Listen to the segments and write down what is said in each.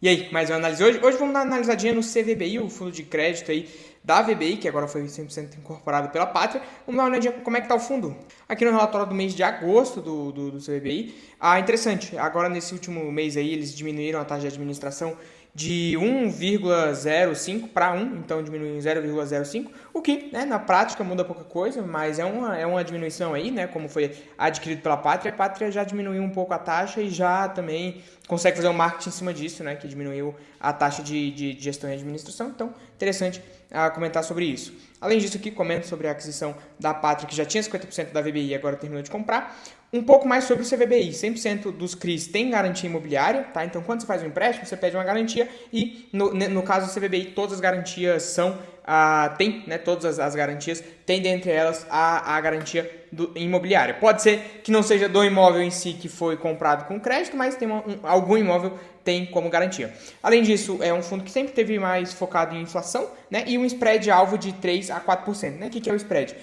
E aí, mais uma análise hoje? Hoje vamos dar uma analisadinha no CVBI, o fundo de crédito aí da VBI, que agora foi 100% incorporado pela Pátria. Vamos dar uma olhadinha como é que está o fundo. Aqui no relatório do mês de agosto do CVBI. Interessante, agora nesse último mês aí eles diminuíram a taxa de administração de 1,05 para 1, então diminuiu em 0,05, o que, né, na prática muda pouca coisa, mas é uma diminuição aí, né, como foi adquirido pela Pátria. A Pátria já diminuiu um pouco a taxa e já também consegue fazer um marketing em cima disso, né, que diminuiu a taxa de gestão e administração, então interessante comentar sobre isso. Além disso aqui, comento sobre a aquisição da Pátria, que já tinha 50% da VBI e agora terminou de comprar. Um pouco mais sobre o CVBI, 100% dos CRIs tem garantia imobiliária, tá? Então, quando você faz um empréstimo, você pede uma garantia e, no caso do CVBI, todas as garantias são, tem, né? Todas as garantias, tem dentre elas a garantia imobiliária. Pode ser que não seja do imóvel em si que foi comprado com crédito, mas tem algum imóvel tem como garantia. Além disso, é um fundo que sempre teve mais focado em inflação, né? E um spread alvo de 3 a 4%. Né? O que é o spread?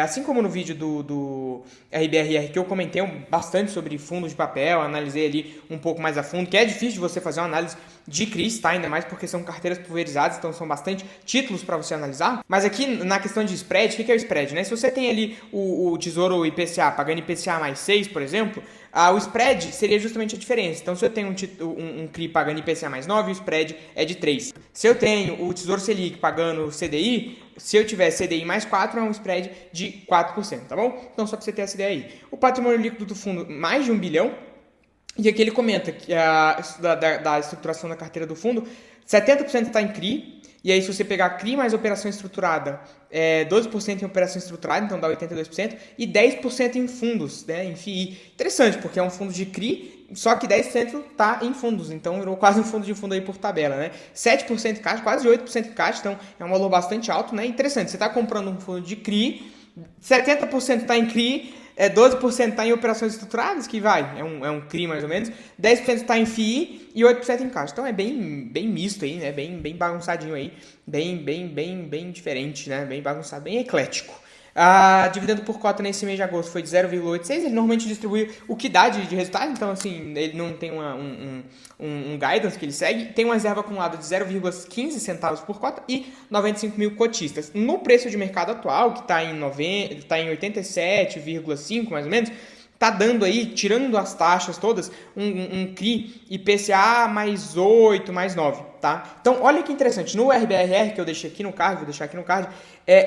Assim como no vídeo do RBRR, que eu comentei bastante sobre fundos de papel, analisei ali um pouco mais a fundo, que é difícil de você fazer uma análise de CRIs, tá? Ainda mais porque são carteiras pulverizadas, então são bastante títulos para você analisar. Mas aqui, na questão de spread, o que é o spread? Né? Se você tem ali o Tesouro IPCA pagando IPCA mais 6, por exemplo, o spread seria justamente a diferença. Então, se eu tenho um CRI pagando IPCA mais 9, o spread é de 3. Se eu tenho o Tesouro Selic pagando CDI, se eu tiver CDI mais 4, é um spread de 4%, tá bom? Então, só para você ter essa ideia aí. O patrimônio líquido do fundo, mais de 1 bilhão. E aqui ele comenta que da estruturação da carteira do fundo, 70% está em CRI. E aí, se você pegar CRI mais operação estruturada, 12% em operação estruturada, então dá 82%, e 10% em fundos, né, em FII. Interessante, porque é um fundo de CRI, só que 10% está em fundos, então virou quase um fundo de fundo aí por tabela, né? 7% em caixa, quase 8% em caixa, então é um valor bastante alto, né? Interessante, você está comprando um fundo de CRI, 70% está em CRI, 12% está em operações estruturadas, que vai, é um CRI mais ou menos, 10% está em FII e 8% em caixa. Então é bem misto aí, né? Bem bagunçadinho aí, bem diferente, né? Bem bagunçado, bem eclético. Dividendo por cota nesse mês de agosto foi de 0,86. Ele normalmente distribui o que dá de resultado, então assim, ele não tem um guidance que ele segue. Tem uma reserva acumulada de 0,15 centavos por cota e 95 mil cotistas. No preço de mercado atual, que está em 87,5 mais ou menos, tá dando aí, tirando as taxas todas, um CRI IPCA mais 8, mais 9, tá? Então, olha que interessante, no RBRR, que eu deixei aqui no card, vou deixar aqui no card,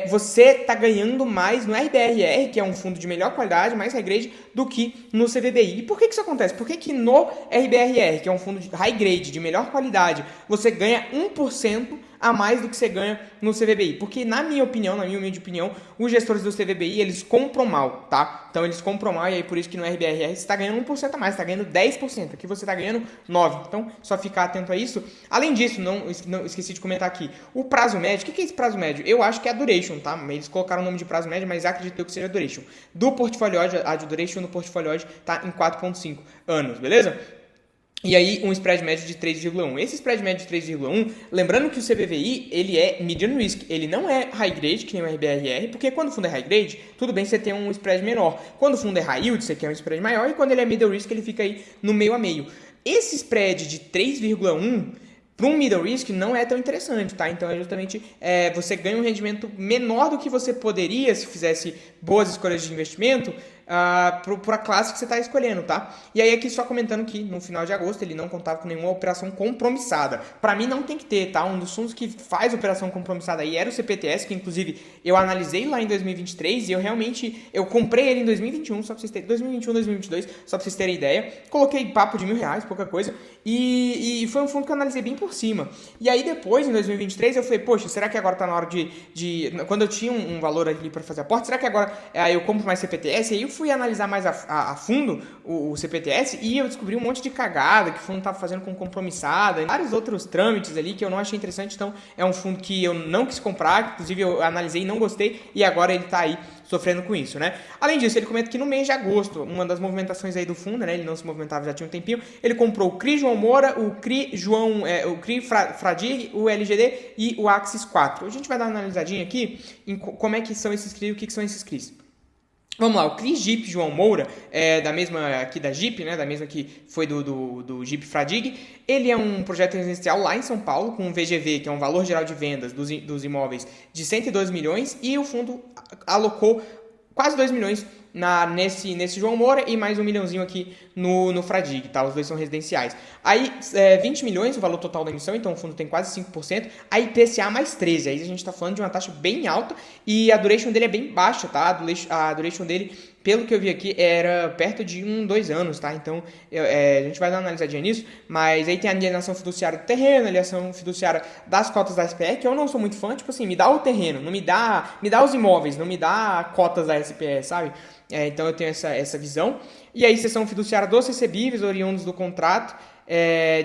você tá ganhando mais no RBRR, que é um fundo de melhor qualidade, mais high grade, do que no CVBI. E por que isso acontece? Por que no RBRR, que é um fundo de high grade, de melhor qualidade, você ganha 1% a mais do que você ganha no CVBI? Porque, na minha humilde opinião, os gestores do CVBI, eles compram mal, tá? Então, eles compram mal e aí por isso que no RBRR você está ganhando 1% a mais, está ganhando 10%. Aqui você está ganhando 9%. Então, só ficar atento a isso. Além disso, não esqueci de comentar aqui, o prazo médio. O que é esse prazo médio? Eu acho que é a duration, tá? Eles colocaram o nome de prazo médio, mas acredito eu que seja a duration. Do portfólio hoje, a duration no portfólio hoje está em 4,5 anos, beleza? E aí, um spread médio de 3,1. Esse spread médio de 3,1, lembrando que o CVBI, ele é medium risk, ele não é high grade, que nem o RBRR, porque quando o fundo é high grade, tudo bem você ter um spread menor. Quando o fundo é high yield, você quer um spread maior, e quando ele é middle risk, ele fica aí no meio a meio. Esse spread de 3,1 para um middle risk não é tão interessante, tá? Então, é justamente você ganha um rendimento menor do que você poderia se fizesse boas escolhas de investimento para a classe que você está escolhendo, tá? E aí aqui só comentando que no final de agosto ele não contava com nenhuma operação compromissada. Para mim não tem que ter, tá? Um dos fundos que faz operação compromissada aí era o CPTS, que inclusive eu analisei lá em 2023 e eu comprei ele em 2021, só para vocês terem 2021, 2022, só para vocês terem ideia. Coloquei papo de R$1.000, pouca coisa, e foi um fundo que eu analisei bem por cima. E aí depois, em 2023, eu falei, poxa, será que agora tá na hora quando eu tinha um valor ali para fazer aporte, será que agora eu compro mais CPTS? E aí eu fui analisar mais a fundo o CPTS e eu descobri um monte de cagada que o fundo estava fazendo com compromissada, vários outros trâmites ali que eu não achei interessante, então é um fundo que eu não quis comprar, inclusive eu analisei e não gostei, e agora ele está aí sofrendo com isso, né? Além disso, ele comenta que no mês de agosto, uma das movimentações aí do fundo, né, ele não se movimentava já tinha um tempinho, ele comprou o CRI João Moura, o CRI Fradir, o LGD e o Axis 4. A gente vai dar uma analisadinha aqui em como é que são esses CRIs e o que são esses CRIs. Vamos lá, o Cris Jeep João Moura, da mesma aqui da Jeep, né, da mesma que foi do Jeep Fradig, ele é um projeto residencial lá em São Paulo, com um VGV, que é um valor geral de vendas dos imóveis, de 102 milhões, e o fundo alocou quase 2 milhões nesse João Moura e mais 1 milhãozinho aqui no Fradig, tá? Os dois são residenciais. Aí, 20 milhões o valor total da emissão, então o fundo tem quase 5%. Aí, IPCA mais 13, aí a gente tá falando de uma taxa bem alta e a duration dele é bem baixa, tá? A duration dele, pelo que eu vi aqui, era perto de 2 anos, tá? Então, a gente vai dar uma analisadinha nisso, mas aí tem a alienação fiduciária do terreno, a alienação fiduciária das cotas da SPE, que eu não sou muito fã, tipo assim, me dá o terreno, não me dá os imóveis, não me dá cotas da SPE, sabe? Então eu tenho essa visão. E aí, cessão fiduciária dos recebíveis oriundos do contrato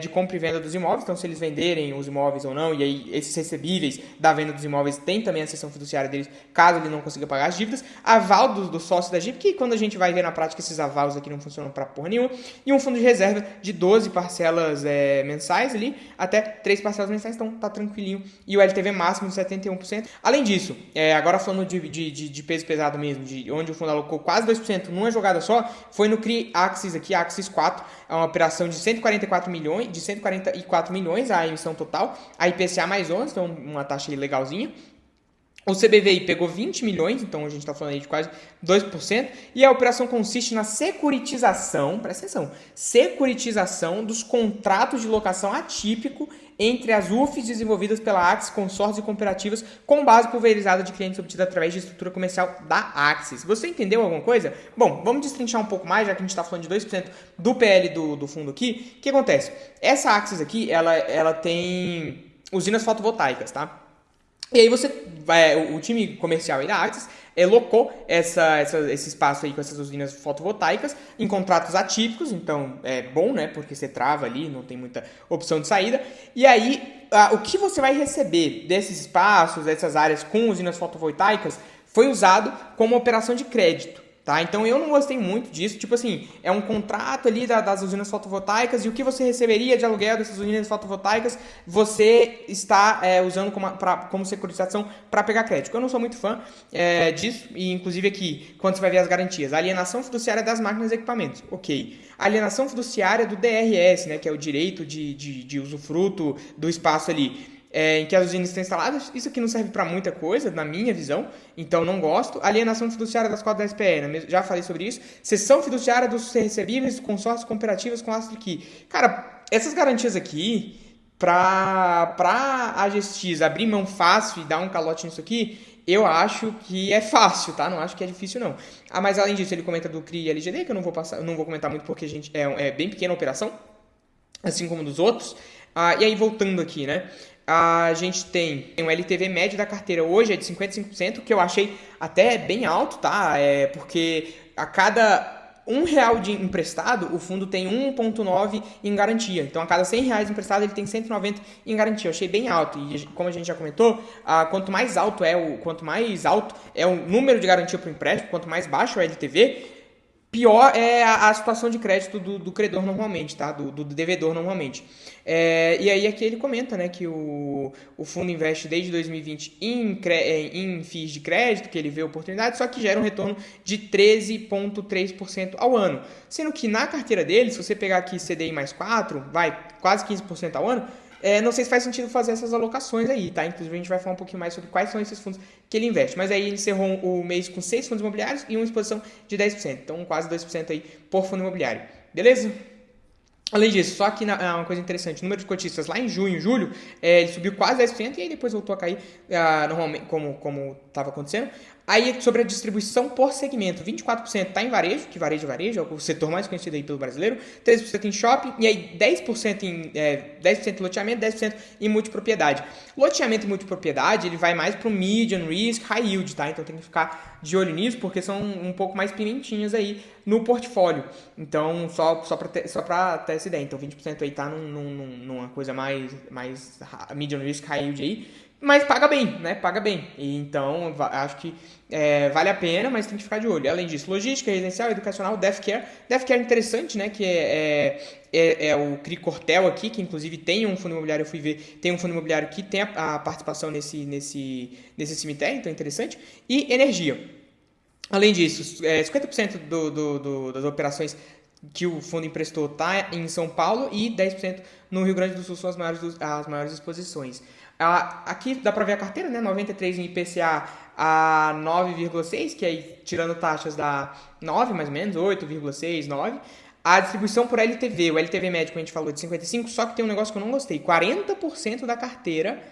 de compra e venda dos imóveis. Então, se eles venderem os imóveis ou não, e aí esses recebíveis da venda dos imóveis tem também a cessão fiduciária deles, caso ele não consiga pagar as dívidas. Aval do sócio da Jeep, que quando a gente vai ver na prática, esses avalos aqui não funcionam para porra nenhuma. E um fundo de reserva de 12 parcelas mensais ali, até 3 parcelas mensais, então tá tranquilinho. E o LTV máximo de 71%. Além disso, agora falando de peso pesado mesmo, de onde o fundo alocou quase 2% numa jogada só, foi no CRI Axis aqui, Axis 4, é uma operação de 144 milhões a emissão total, a IPCA mais 11, então uma taxa aí legalzinha. O CBVI pegou 20 milhões, então a gente está falando aí de quase 2%, e a operação consiste na securitização, presta atenção, securitização dos contratos de locação atípico entre as UFs desenvolvidas pela Axis, consórcios e cooperativas com base pulverizada de clientes obtida através de estrutura comercial da Axis. Você entendeu alguma coisa? Bom, vamos destrinchar um pouco mais, já que a gente está falando de 2% do PL do fundo aqui. O que acontece? Essa Axis aqui, ela tem usinas fotovoltaicas, tá? E aí o time comercial aí da Axis locou esse espaço aí com essas usinas fotovoltaicas em contratos atípicos, então é bom, né, porque você trava ali, não tem muita opção de saída. E aí, o que você vai receber desses espaços, dessas áreas com usinas fotovoltaicas, foi usado como operação de crédito. Tá? Então eu não gostei muito disso, tipo assim, é um contrato ali das usinas fotovoltaicas e o que você receberia de aluguel dessas usinas fotovoltaicas, você está usando como securitização para pegar crédito. Eu não sou muito fã disso, e inclusive aqui, quando você vai ver as garantias, a alienação fiduciária das máquinas e equipamentos, ok. A alienação fiduciária do DRS, né, que é o direito de usufruto do espaço ali, em que as usinas estão instaladas, isso aqui não serve para muita coisa, na minha visão, então não gosto. Alienação fiduciária das cotas da SPE, né? Já falei sobre isso. Cessão fiduciária dos recebíveis, consórcios cooperativas com lastro aqui. Cara, essas garantias aqui, pra a Gestis abrir mão fácil e dar um calote nisso aqui, eu acho que é fácil, tá? Não acho que é difícil, não. Mas além disso, ele comenta do CRI e LGD, que eu não vou comentar muito porque é bem pequena a operação, assim como dos outros. E aí, voltando aqui, né? A gente tem um LTV médio da carteira hoje é de 55%, que eu achei até bem alto, tá? Porque a cada R$1 de emprestado, o fundo tem 1,9 em garantia. Então, a cada R$100 emprestado, ele tem 190 em garantia. Eu achei bem alto. E, como a gente já comentou, quanto mais alto é o número de garantia para o empréstimo, quanto mais baixo é o LTV, pior é a situação de crédito do credor normalmente, tá? Do devedor normalmente. E aí aqui ele comenta, né, que o fundo investe desde 2020 em FIIs de crédito, que ele vê oportunidade, só que gera um retorno de 13,3% ao ano. Sendo que na carteira dele, se você pegar aqui CDI mais 4, vai quase 15% ao ano, não sei se faz sentido fazer essas alocações aí, tá? Inclusive a gente vai falar um pouquinho mais sobre quais são esses fundos que ele investe. Mas aí ele encerrou o mês com 6 fundos imobiliários e uma exposição de 10%. Então quase 2% aí por fundo imobiliário. Beleza? Além disso, só que uma coisa interessante, o número de cotistas lá em junho e julho, ele subiu quase 10% e aí depois voltou a cair normalmente, como estava acontecendo. Aí, sobre a distribuição por segmento, 24% está em varejo, que varejo é o setor mais conhecido aí pelo brasileiro, 13% em shopping e aí 10% em loteamento, 10% em multipropriedade. Loteamento e multipropriedade, ele vai mais para o medium risk, high yield, tá? Então tem que ficar de olho nisso, porque são um pouco mais pimentinhas aí no portfólio. Então, só para ter essa ideia. Então, 20% aí tá numa coisa mais medium risk, high yield aí. Mas paga bem, né? Paga bem. E então, acho que vale a pena, mas tem que ficar de olho. Além disso, logística, residencial, educacional, deathcare. Deathcare é interessante, né? Que é o CRI Cortel aqui, que inclusive tem um fundo imobiliário, eu fui ver, tem um fundo imobiliário que tem a participação nesse cemitério, então é interessante. E energia. Além disso, 50% das operações que o fundo emprestou está em São Paulo e 10% no Rio Grande do Sul são as maiores exposições. Aqui dá para ver a carteira, né? 93 em IPCA a 9,6, que aí tirando taxas dá 9 mais ou menos, 8,6, 9. A distribuição por LTV, o LTV médio a gente falou de 55, só que tem um negócio que eu não gostei. 40% da carteira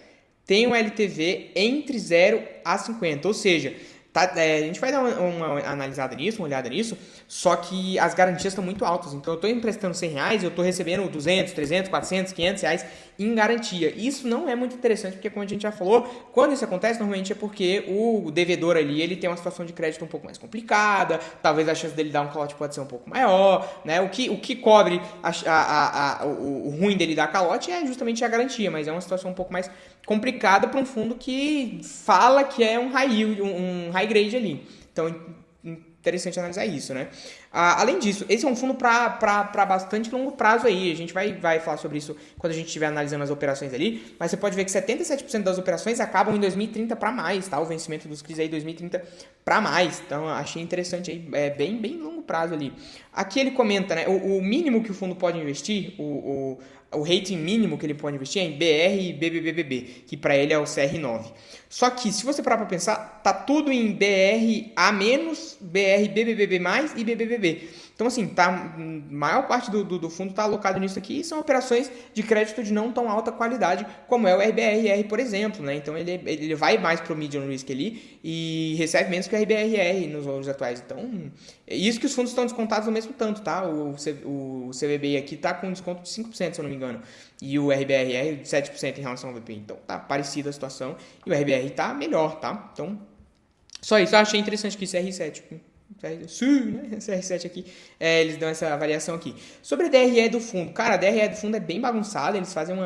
tem um LTV entre 0 a 50, ou seja, a gente vai dar uma analisada nisso, uma olhada nisso, só que as garantias estão muito altas. Então eu estou emprestando R$100 e eu estou recebendo 200, 300, 400, R$500 em garantia. Isso não é muito interessante, porque como a gente já falou, quando isso acontece, normalmente é porque o devedor ali, ele tem uma situação de crédito um pouco mais complicada, talvez a chance dele dar um calote pode ser um pouco maior, né? O que cobre o ruim dele dar calote é justamente a garantia, mas é uma situação um pouco mais complicada para um fundo que fala que é um high grade ali. Então, interessante analisar isso, né? Além disso, esse é um fundo para bastante longo prazo aí. A gente vai falar sobre isso quando a gente estiver analisando as operações ali. Mas você pode ver que 77% das operações acabam em 2030 para mais, tá? O vencimento dos CRIs aí 2030 para mais. Então, achei interessante aí, bem longo prazo ali. Aqui ele comenta, né? O mínimo que o fundo pode investir, o rating mínimo que ele pode investir é em BR e BBBB, que para ele é o CR9. Só que, se você parar para pensar, tá tudo em BRA-, BR BBBB+, e BBBB. Então, assim, a maior parte do fundo está alocado nisso aqui e são operações de crédito de não tão alta qualidade, como é o RBRR, por exemplo, né? Então, ele vai mais pro medium risk ali e recebe menos que o RBRR nos valores atuais. Então, é isso que os fundos estão descontados no mesmo tanto, tá? O CVBI aqui tá com desconto de 5%, se eu não me engano. E o RBRR de 7% em relação ao VP. Então, tá parecida a situação. E o RBR tá melhor, tá? Então, só isso. Eu achei interessante que CR7, né? CR7 aqui, eles dão essa avaliação aqui. Sobre a DRE do fundo, cara, a DRE do fundo é bem bagunçada, eles fazem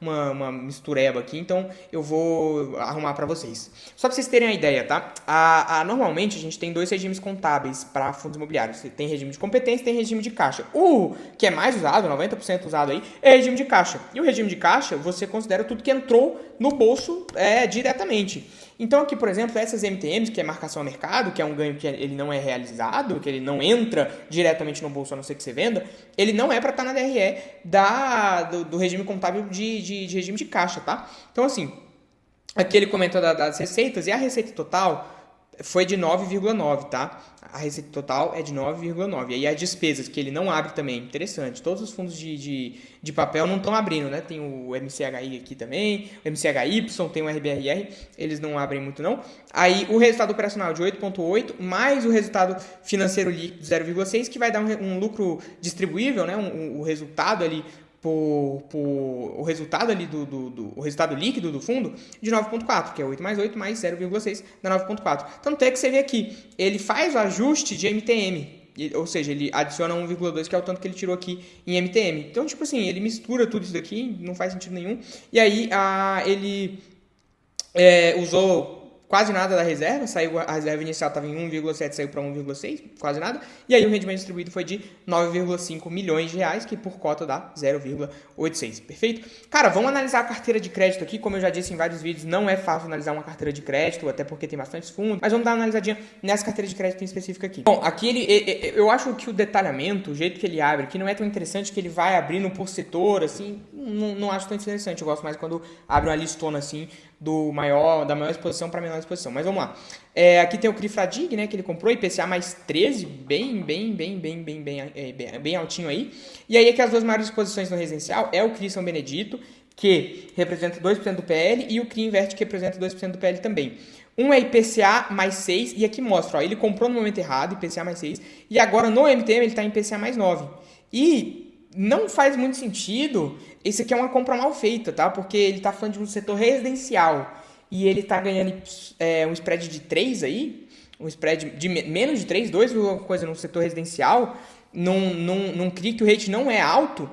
uma mistureba aqui, então eu vou arrumar para vocês. Só para vocês terem a ideia, tá? Normalmente a gente tem dois regimes contábeis para fundos imobiliários. Você tem regime de competência e tem regime de caixa. O que é mais usado, 90% usado aí, é regime de caixa. E o regime de caixa, você considera tudo que entrou no bolso diretamente. Então aqui, por exemplo, essas MTMs, que é marcação a mercado, que é um ganho que ele não é realizado, que ele não entra diretamente no bolso a não ser que você venda, ele não é para estar na DRE do regime contábil de regime de caixa, tá? Então assim, aqui ele comentou das receitas e a receita total foi de 9,9, tá? A receita total é de 9,9. E aí as despesas, que ele não abre também, interessante. Todos os fundos de papel não estão abrindo, né? Tem o MCHI aqui também, o MCHY, tem o RBRR, eles não abrem muito não. Aí o resultado operacional de 8,8, mais o resultado financeiro líquido de 0,6, que vai dar um lucro distribuível, né? O resultado ali o resultado ali o resultado líquido do fundo de 9,4, que é 8 mais 8 mais 0,6 dá 9,4. Tanto é que você vê aqui, ele faz o ajuste de MTM, ou seja, ele adiciona 1,2, que é o tanto que ele tirou aqui em MTM. Então, tipo assim, ele mistura tudo isso daqui, não faz sentido nenhum. E aí, ele usou quase nada da reserva, a reserva inicial estava em 1,7, saiu para 1,6, quase nada, e aí o rendimento distribuído foi de 9,5 milhões de reais, que por cota dá 0,86, perfeito? Cara, vamos analisar a carteira de crédito aqui, como eu já disse em vários vídeos, não é fácil analisar uma carteira de crédito, até porque tem bastantes fundos, mas vamos dar uma analisadinha nessa carteira de crédito em específico aqui. Bom, aqui eu acho que o detalhamento, o jeito que ele abre aqui não é tão interessante, que ele vai abrindo por setor, assim, não acho tão interessante, eu gosto mais quando abre uma listona assim, da maior exposição para menor exposição. Mas vamos lá. Aqui tem o CRI Fradig, né, que ele comprou, IPCA mais 13, bem altinho aí. E aí aqui as duas maiores exposições no residencial é o CRI São Benedito, que representa 2% do PL, e o CRI Invest, que representa 2% do PL também. Um é IPCA mais 6, e aqui mostra, ó, ele comprou no momento errado, IPCA mais 6, e agora no MTM ele está em IPCA mais 9. E não faz muito sentido, esse aqui é uma compra mal feita, tá? Porque ele tá falando de um setor residencial e ele tá ganhando um spread de 3 aí, um spread de menos de 3, 2 alguma coisa no setor residencial, num CRI que o rate não é alto,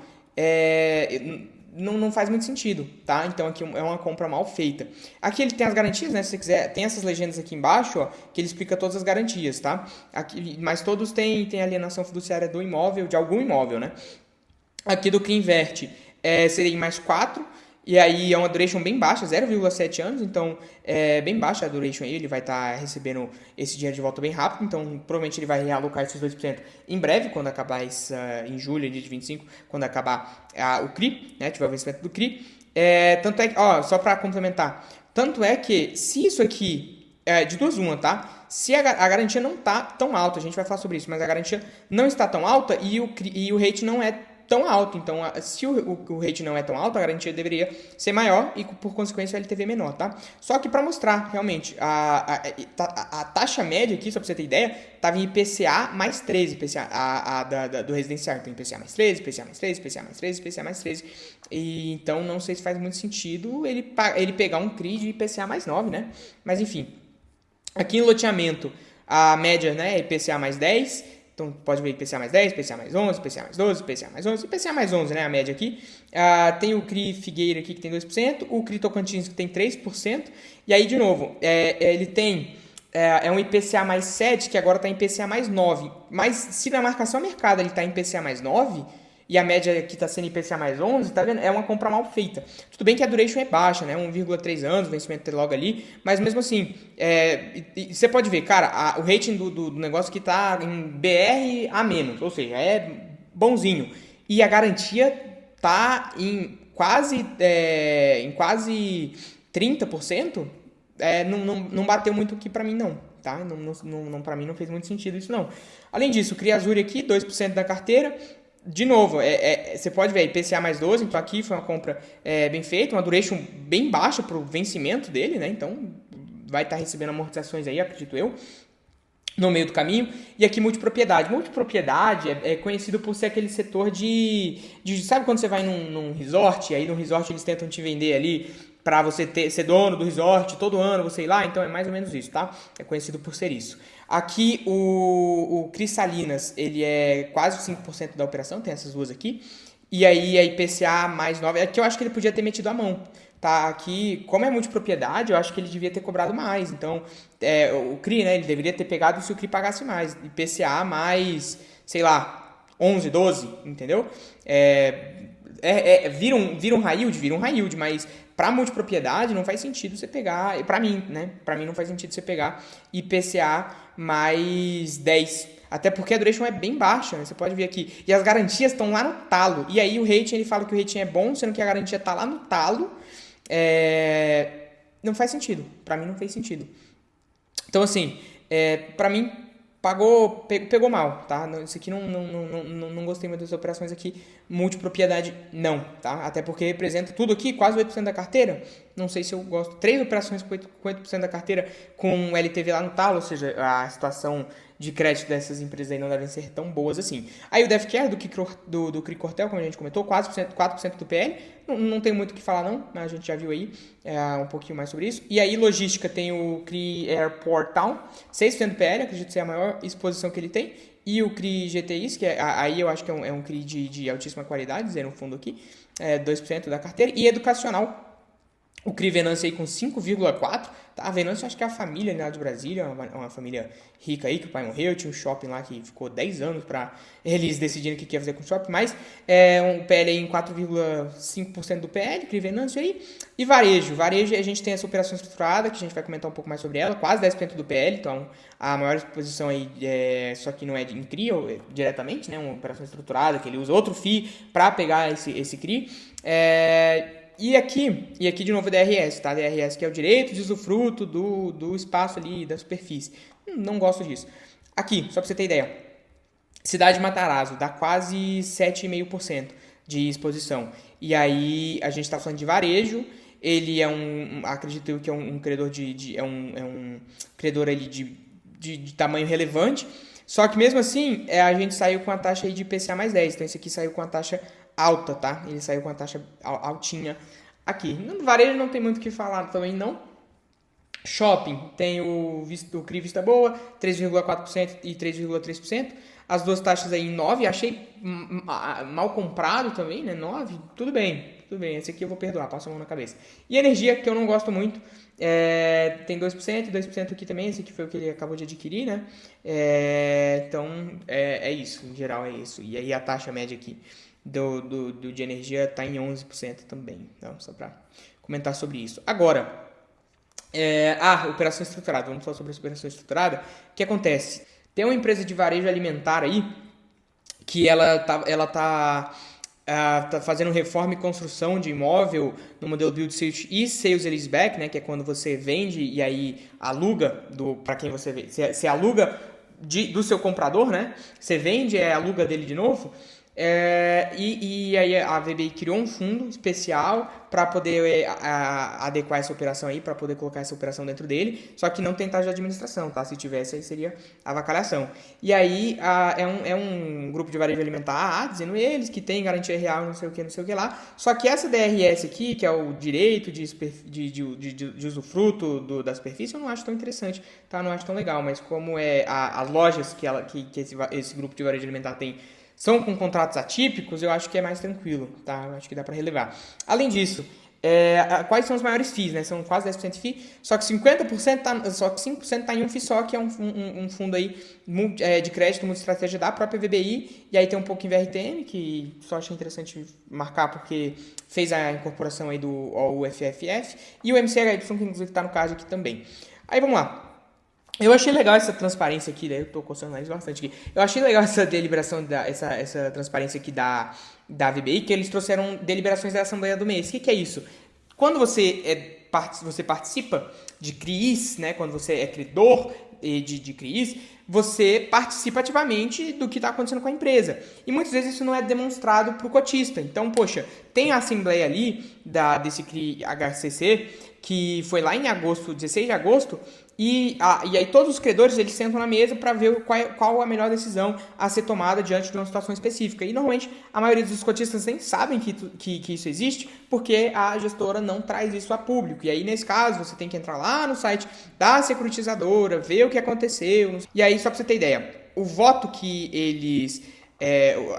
não faz muito sentido, tá? Então aqui é uma compra mal feita. Aqui ele tem as garantias, né? Se você quiser, tem essas legendas aqui embaixo, ó, que ele explica todas as garantias, tá? Aqui, mas todos têm alienação fiduciária do imóvel, de algum imóvel, né? Aqui do CRI Invest seria em mais 4, E aí é uma duration bem baixa, 0,7 anos, então é bem baixa a duration aí, ele vai estar recebendo esse dinheiro de volta bem rápido, então provavelmente ele vai realocar esses 2% em breve, quando acabar em julho de 25, quando acabar o CRI, né, tiver o vencimento do CRI. Tanto é que, só para complementar, tanto é que se isso aqui, de duas uma, tá? Se a garantia não tá tão alta, a gente vai falar sobre isso, mas a garantia não está tão alta e o rate não é tão alto. Então, se o rate não é tão alto, a garantia deveria ser maior e, por consequência, o LTV menor, tá? Só que para mostrar, realmente, a taxa média aqui, só para você ter ideia, estava em IPCA mais 13, do residencial. Então, IPCA mais 13, IPCA mais 13, IPCA mais 13, IPCA mais 13. E, então, não sei se faz muito sentido ele pegar um CRI de IPCA mais 9, né? Mas, enfim, aqui em loteamento, a média, né, é IPCA mais 10. Então, pode ver IPCA mais 10, IPCA mais 11, IPCA mais 12, IPCA mais 11, IPCA mais 11, né, a média aqui. Tem o CRI Figueira aqui que tem 2%, o CRI Tocantins que tem 3%. E aí, de novo, ele tem um IPCA mais 7, que agora está em IPCA mais 9. Mas se na marcação mercado ele está em IPCA mais 9... e a média aqui está sendo IPCA mais 11, tá vendo? É uma compra mal feita. Tudo bem que a duration é baixa, né? 1,3 anos, o vencimento logo ali, mas mesmo assim, você pode ver, cara, o rating do negócio que está em BR a menos, ou seja, é bonzinho. E a garantia tá em quase 30%, não bateu muito aqui para mim não, tá? Para mim não fez muito sentido isso não. Além disso, o CRI Azuri aqui, 2% da carteira. De novo, você pode ver IPCA mais 12, então aqui foi uma compra bem feita, uma duration bem baixa para o vencimento dele, né? Então vai estar recebendo amortizações aí, acredito eu, no meio do caminho. E aqui multipropriedade. Multipropriedade é conhecido por ser aquele setor sabe quando você vai num resort, e aí no resort eles tentam te vender ali para você ser dono do resort, todo ano você ir lá, então é mais ou menos isso, tá? É conhecido por ser isso. Aqui o Cristalinas, ele é quase 5% da operação, tem essas duas aqui. E aí a IPCA mais 9, aqui eu acho que ele podia ter metido a mão. Tá, aqui, como é multipropriedade, eu acho que ele devia ter cobrado mais. Então, o CRI, né, ele deveria ter pegado se o CRI pagasse mais. IPCA mais, sei lá, 11, 12, entendeu? Vira um high yield, mas para multipropriedade não faz sentido você pegar, para mim, né? Para mim não faz sentido você pegar IPCA mais 10. Até porque a duration é bem baixa, né? Você pode ver aqui. E as garantias estão lá no talo. E aí o rating, ele fala que o rating é bom, sendo que a garantia está lá no talo. Não faz sentido. Para mim não fez sentido. Então, assim, para mim pegou mal, tá? Isso aqui não gostei muito das operações aqui. Multipropriedade, não, tá? Até porque representa tudo aqui, quase 8% da carteira. Não sei se eu gosto. 3 operações com 8% da carteira com o LTV lá no talo, ou seja, a situação de crédito dessas empresas aí não devem ser tão boas assim. Aí o DevCare do CRI Cortel, como a gente comentou, 4% do PL. Não tem muito o que falar não, mas a gente já viu aí um pouquinho mais sobre isso. E aí logística tem o CRI Airport Town, 6% do PL, acredito ser a maior exposição que ele tem. E o CRI GTIs, que aí eu acho que é um CRI de altíssima qualidade, dizer no fundo aqui, 2% da carteira. E educacional, o CRI Venâncio aí com 5,4%. Tá? A Venâncio acho que é a família lá de Brasília, uma família rica aí, que o pai morreu, tinha um shopping lá que ficou 10 anos para eles decidirem o que ia fazer com o shopping, mas um PL aí em 4,5% do PL, CRI Venâncio aí. E varejo a gente tem essa operação estruturada, que a gente vai comentar um pouco mais sobre ela, quase 10% do PL, então a maior exposição aí, só que não é em CRI diretamente, né? Uma operação estruturada, que ele usa outro FII para pegar esse CRI. E aqui de novo DRS, tá? DRS que é o direito de usufruto do espaço ali, da superfície. Não gosto disso. Aqui, só pra você ter ideia. Cidade de Matarazzo, dá quase 7,5% de exposição. E aí, a gente tá falando de varejo. Ele acredito eu que é um credor é um credor ali de tamanho relevante. Só que mesmo assim, a gente saiu com a taxa aí de IPCA mais 10. Então, esse aqui saiu com a taxa alta, tá? Ele saiu com a taxa altinha aqui. No varejo não tem muito o que falar também, não. Shopping tem o CRI Vista Boa, 3,4% e 3,3%. As duas taxas aí em 9%. Achei mal comprado também, né? 9%, tudo bem. Esse aqui eu vou perdoar, passa a mão na cabeça. E energia, que eu não gosto muito, tem 2% e 2% aqui também. Esse aqui foi o que ele acabou de adquirir, né? Então, é isso. Em geral, é isso. E aí a taxa média aqui de energia está em 11% também. Então, só para comentar sobre isso. Agora, operação estruturada. Vamos falar sobre essa operação estruturada. O que acontece? Tem uma empresa de varejo alimentar aí que ela tá fazendo reforma e construção de imóvel no modelo Build Suit e Sales and Leaseback, né, que é quando você vende e aí aluga para quem você vende. Você aluga do seu comprador, né? Você vende e aluga dele de novo. E aí a VBI criou um fundo especial para poder adequar essa operação aí, para poder colocar essa operação dentro dele, só que não tem taxa de administração, tá? Se tivesse aí seria avacalhação. E aí é um grupo de varejo alimentar, dizendo eles que tem garantia real, não sei o que lá, só que essa DRS aqui, que é o direito de usufruto da superfície, eu não acho tão interessante, tá? Não acho tão legal, mas como as lojas que esse grupo de varejo alimentar tem são com contratos atípicos, eu acho que é mais tranquilo, tá? Eu acho que dá para relevar. Além disso, quais são os maiores FIIs, né? São quase 10% de FII, só que 5% está em um FII só, que é um fundo aí de crédito multi-estratégia da própria VBI, e aí tem um pouco em VRTM, que só achei interessante marcar porque fez a incorporação aí do UFFF, e o MCHY, que inclusive está no caso aqui também. Aí vamos lá. Eu achei legal essa transparência aqui, né? Eu tô coçando o nariz bastante aqui. Eu achei legal essa deliberação, essa transparência aqui da VBI, que eles trouxeram deliberações da Assembleia do mês. O que é isso? Quando você participa de CRIs, né? Quando você é credor de CRIs, você participa ativamente do que está acontecendo com a empresa. E muitas vezes isso não é demonstrado para o cotista. Então, poxa, tem a assembleia ali desse CRI HCC, que foi lá em agosto, 16 de agosto, e aí todos os credores eles sentam na mesa para ver qual a melhor decisão a ser tomada diante de uma situação específica. E normalmente a maioria dos cotistas nem sabem que isso existe, porque a gestora não traz isso a público. E aí nesse caso você tem que entrar lá no site da securitizadora, ver o que aconteceu. E aí só para você ter ideia, o voto que eles...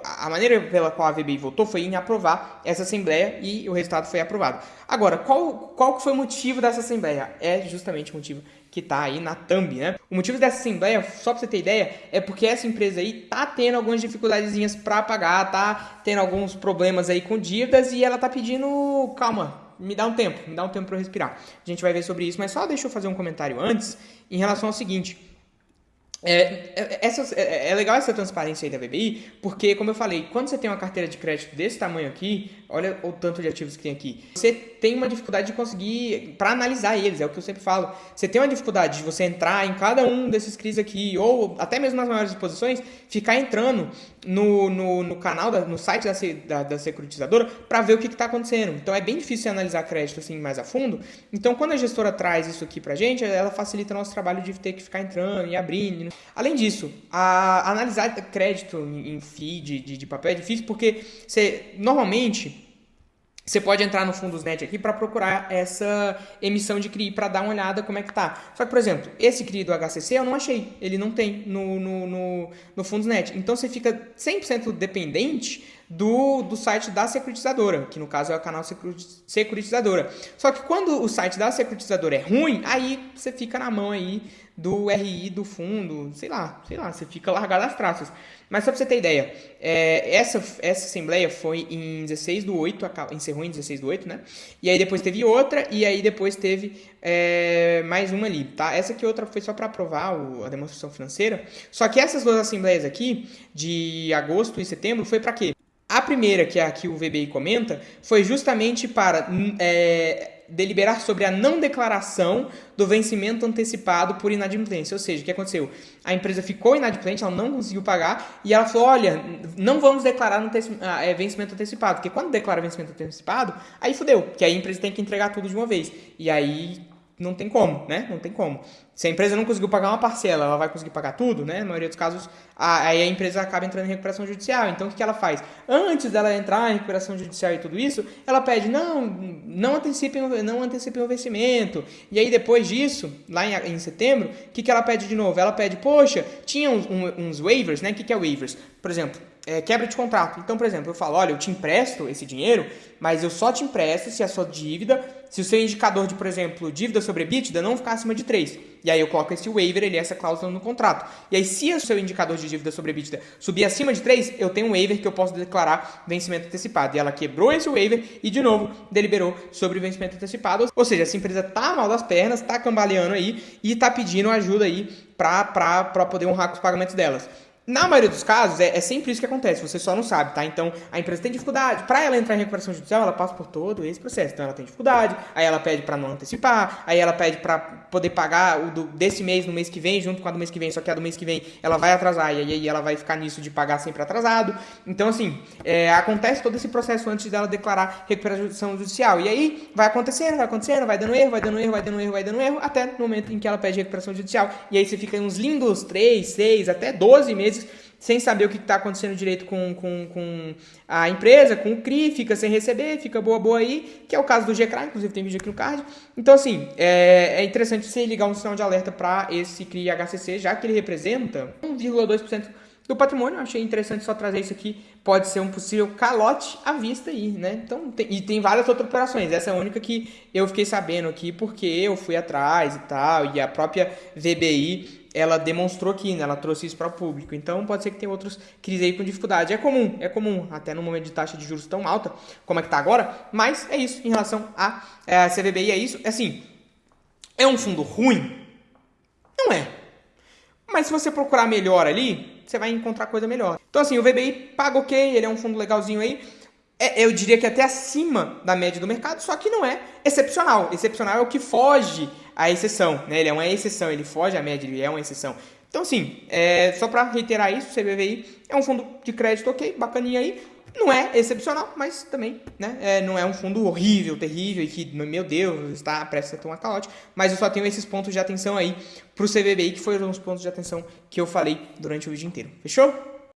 a maneira pela qual a VBI votou foi em aprovar essa assembleia e o resultado foi aprovado. Agora, qual que foi o motivo dessa assembleia? É justamente o motivo que está aí na thumb, né? O motivo dessa assembleia, só para você ter ideia, é porque essa empresa aí tá tendo algumas dificuldadezinhas para pagar, tá tendo alguns problemas aí com dívidas e ela tá pedindo, calma, me dá um tempo para eu respirar. A gente vai ver sobre isso, mas só deixa eu fazer um comentário antes em relação ao seguinte. É legal essa transparência aí da VBI, porque, como eu falei, quando você tem uma carteira de crédito desse tamanho aqui, olha o tanto de ativos que tem aqui, você tem uma dificuldade de conseguir, para analisar eles, é o que eu sempre falo, você tem uma dificuldade de você entrar em cada um desses CRIs aqui, ou até mesmo nas maiores exposições, ficar entrando no canal, no site da securitizadora, para ver o que está acontecendo. Então é bem difícil analisar crédito assim mais a fundo. Então quando a gestora traz isso aqui pra gente, ela facilita o nosso trabalho de ter que ficar entrando e abrindo. Além disso, analisar crédito em FII de papel é difícil porque normalmente você pode entrar no Fundosnet aqui para procurar essa emissão de CRI para dar uma olhada como é que tá. Só que, por exemplo, esse CRI do HCC eu não achei. Ele não tem no Fundosnet. Então você fica 100% dependente do site da securitizadora, que no caso é o canal securitizadora. Só que quando o site da securitizadora é ruim, aí você fica na mão aí do RI do fundo, sei lá, você fica largado às traças. Mas só pra você ter ideia, essa assembleia foi em 16/8, encerrou em 16/8, né? E aí depois teve outra, e aí depois teve mais uma ali, tá? Essa aqui outra foi só para aprovar a demonstração financeira. Só que essas duas assembleias aqui, de agosto e setembro, foi para quê? A primeira, que é a que o VBI comenta, foi justamente para deliberar sobre a não declaração do vencimento antecipado por inadimplência. Ou seja, o que aconteceu? A empresa ficou inadimplente, ela não conseguiu pagar e ela falou, olha, não vamos declarar vencimento antecipado, porque quando declara vencimento antecipado, aí fudeu, porque aí a empresa tem que entregar tudo de uma vez. E aí não tem como, né? Não tem como. Se a empresa não conseguiu pagar uma parcela, ela vai conseguir pagar tudo, né? Na maioria dos casos, aí a empresa acaba entrando em recuperação judicial. Então, o que ela faz? Antes dela entrar em recuperação judicial e tudo isso, ela pede, não antecipem o vencimento. E aí, depois disso, lá em setembro, o que ela pede de novo? Ela pede, poxa, tinha uns waivers, né? O que é waivers? Por exemplo, quebra de contrato. Então, por exemplo, eu falo, olha, eu te empresto esse dinheiro, mas eu só te empresto se a sua dívida, se o seu indicador de, por exemplo, dívida sobre EBITDA não ficar acima de 3. E aí eu coloco esse waiver, essa cláusula no contrato. E aí se o seu indicador de dívida sobre EBITDA subir acima de 3, eu tenho um waiver que eu posso declarar vencimento antecipado. E ela quebrou esse waiver e, de novo, deliberou sobre vencimento antecipado. Ou seja, essa empresa tá mal das pernas, tá cambaleando aí e tá pedindo ajuda aí para poder honrar com os pagamentos delas. Na maioria dos casos, é sempre isso que acontece, você só não sabe, tá? Então, a empresa tem dificuldade. Para ela entrar em recuperação judicial, ela passa por todo esse processo. Então, ela tem dificuldade, aí ela pede para não antecipar, aí ela pede para poder pagar desse mês no mês que vem, junto com a do mês que vem, só que a do mês que vem ela vai atrasar, e aí ela vai ficar nisso de pagar sempre atrasado. Então, assim, acontece todo esse processo antes dela declarar recuperação judicial. E aí, vai acontecendo, vai dando erro, até no momento em que ela pede recuperação judicial. E aí você fica uns lindos 3, 6, até 12 meses sem saber o que está acontecendo direito com a empresa, com o CRI, fica sem receber, fica boa aí, que é o caso do GCRA, inclusive tem vídeo aqui no card. Então, assim, é interessante você ligar um sinal de alerta para esse CRI HCC, já que ele representa 1,2% do patrimônio. Eu achei interessante só trazer isso aqui, pode ser um possível calote à vista aí, né? Então, tem várias outras operações, essa é a única que eu fiquei sabendo aqui, porque eu fui atrás e tal, e a própria VBI, ela demonstrou aqui, né? Ela trouxe isso para o público. Então, pode ser que tenha outros CRIs aí com dificuldade. É comum, até no momento de taxa de juros tão alta como é que tá agora, mas é isso em relação à CVBI, é isso. Assim, é um fundo ruim? Não é. Mas se você procurar melhor ali, você vai encontrar coisa melhor. Então, assim, o VBI paga ok, ele é um fundo legalzinho aí. Eu diria que até acima da média do mercado, só que não é excepcional. Excepcional é o que foge à exceção, né? Ele é uma exceção, ele foge à média, ele é uma exceção. Então, assim, só para reiterar isso, o CVBI é um fundo de crédito ok, bacaninha aí. Não é excepcional, mas também, né? Não é um fundo horrível, terrível e que, meu Deus, está prestes a tomar calote. Mas eu só tenho esses pontos de atenção aí pro CVBI, que foram os pontos de atenção que eu falei durante o vídeo inteiro. Fechou?